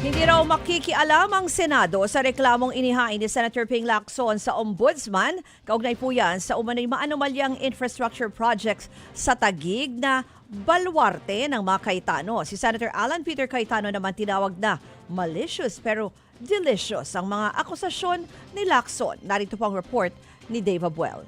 Hindi raw makikialam ang Senado sa reklamong inihain ni Senator Ping Lacson sa Ombudsman. Kaugnay po yan sa umano'y maanumalyang infrastructure projects sa Taguig na balwarte ng mga Cayetano. Si Senator Alan Peter Cayetano naman tinawag na malicious pero delicious ang mga akusasyon ni Lacson. Narito po ang report ni Dave Abuel.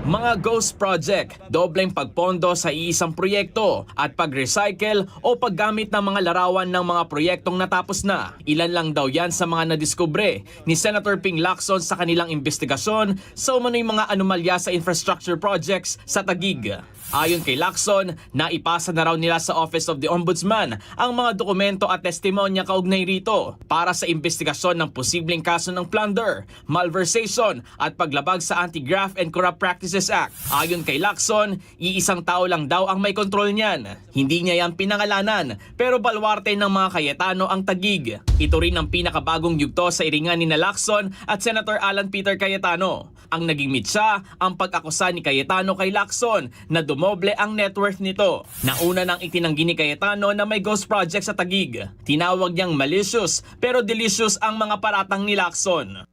Mga ghost project, dobleng pagpondo sa iisang proyekto at pag-recycle o paggamit ng mga larawan ng mga proyektong natapos na. Ilan lang daw yan sa mga nadiskubre ni Senator Ping Lacson sa kanilang investigasyon sa umano'y mga anomalya sa infrastructure projects sa Taguig. Ayon kay Lacson, naipasa na raw nila sa Office of the Ombudsman ang mga dokumento at testimonya kaugnay rito para sa investigasyon ng posibleng kaso ng plunder, malversation at paglabag sa Anti-Graft and Corrupt Practices Act. Ayon kay Lacson, iisang tao lang daw ang may kontrol niyan. Hindi niya yan pinangalanan, pero balwarte ng mga Cayetano ang Taguig. Ito rin ang pinakabagong yugto sa iringan ni Lacson at Senator Alan Peter Cayetano. Ang naging mitsa ang pag-akusa ni Cayetano kay Lacson na dumoble ang net worth nito. Nauna nang itinanggi ni Cayetano na may ghost project sa Taguig. Tinawag niyang malicious pero delicious ang mga paratang ni Lacson.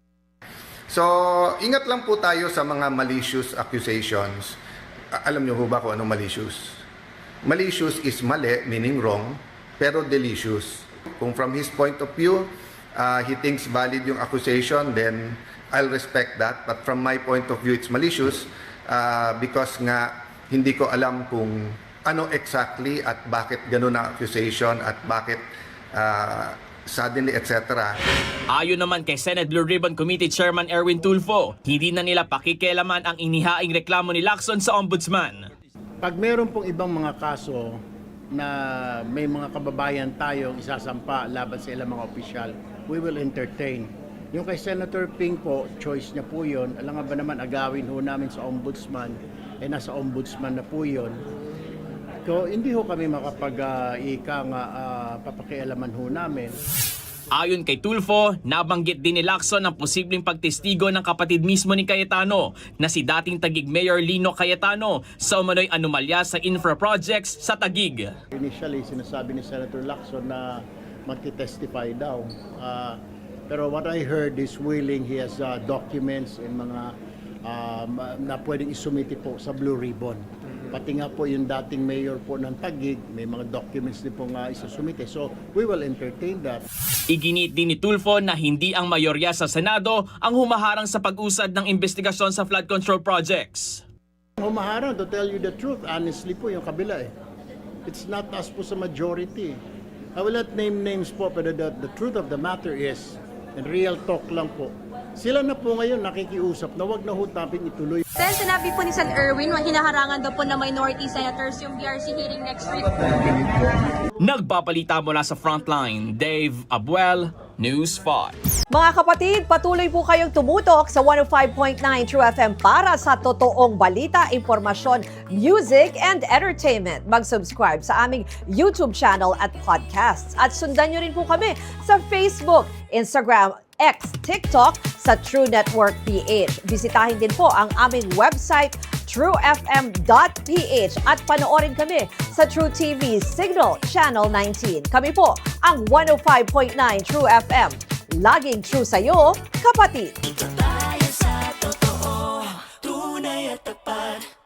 So, ingat lang po tayo sa mga malicious accusations. Alam niyo ho ba kung anong malicious? Malicious is mali, meaning wrong, pero delicious. Kung from his point of view, he thinks valid yung accusation, then I'll respect that. But from my point of view, it's malicious because nga hindi ko alam kung ano exactly at bakit ganun ang accusation at bakit suddenly, etc. Ayon naman kay Senate Blue Ribbon Committee Chairman Erwin Tulfo, hindi na nila pakikialaman ang inihaing reklamo ni Lacson sa Ombudsman. Pag meron pong ibang mga kaso na may mga kababayan tayong isasampa laban sa ilang mga opisyal, we will entertain. Yung kay Senator Ping po, choice niya po yun. Alam nga ba naman, agawin ho namin sa Ombudsman, nasa Ombudsman na po yun. So, hindi ho kami papakialaman ho namin. Ayon kay Tulfo, nabanggit din ni Lacson ang posibleng pagtestigo ng kapatid mismo ni Cayetano na si dating Taguig Mayor Lino Cayetano sa umano'y anomalya sa infra projects sa Taguig. Initially, sinasabi ni Senator Lacson na magti-testify daw. Pero what I heard is willing, he has documents and mga na pwedeng isumiti po sa Blue Ribbon. Pati nga po yung dating mayor po ng Taguig, may mga documents din po nga isusumite. So we will entertain that. Iginit din ni Tulfo na hindi ang mayorya sa Senado ang humaharang sa pag-usad ng investigasyon sa flood control projects. Humaharang, to tell you the truth, honestly po yung kabila eh. It's not us po sa majority. I will not name names po, pero the truth of the matter is, and real talk lang po, sila na po ngayon nakikiusap na wag na ho natin ituloy. Then sinabi po ni Sen. Erwin, hinaharangan daw po ng minority senators yung BRC hearing next week. Nagpapalita mula sa Frontline, Dave Abuel, News 5. Mga kapatid, patuloy po kayong tumutok sa 105.9 True FM para sa totoong balita, impormasyon, music, and entertainment. Mag-subscribe sa aming YouTube channel at podcasts. At sundan nyo rin po kami sa Facebook, Instagram, X, TikTok sa True Network PH. Bisitahin din po ang aming website truefm.ph at panoorin kami sa True TV Signal Channel 19. Kami po ang 105.9 True FM. Laging true sa'yo, kapatid. Ito tayo sa totoo, tunay at tapat.